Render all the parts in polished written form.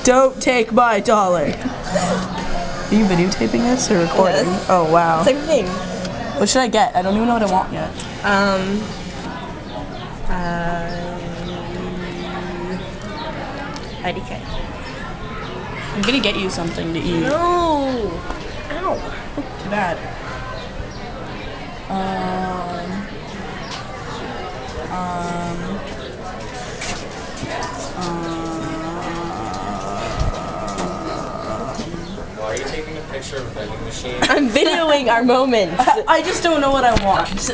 Don't take my dollar. Are you videotaping this or recording? Yes. Oh wow. Same thing. What should I get? I don't even know what I want yet. IDK. I'm gonna get you something to eat. No. Ow. Too bad. Why are you taking a picture of a vending machine? I'm videoing our moment. I just don't know what I want.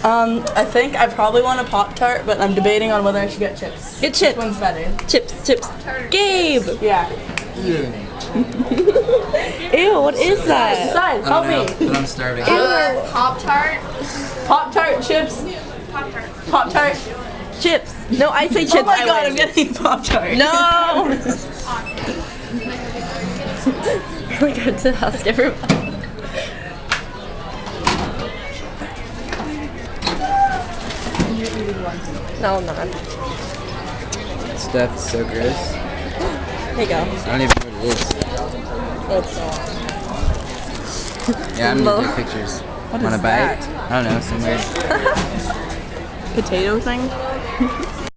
I think I probably want a Pop-Tart, but I'm debating on whether I should get chips. Get chips. Which one's better? Chips. Gabe. Yeah. Ew, what is that? Decide, help me. But I'm starving. Pop-Tart. Pop-Tart chips. Pop-Tart. Pop-Tart. Chips. No, I say chips. Oh my I god, win. I'm getting Pop-Tart. No. We go to the house, everyone. No, I'm not. Stuff's so gross. There you go. I don't even know what it is. It's Yeah, I'm gonna take pictures. What Want is a bite? that? I don't know, some weird. Potato thing?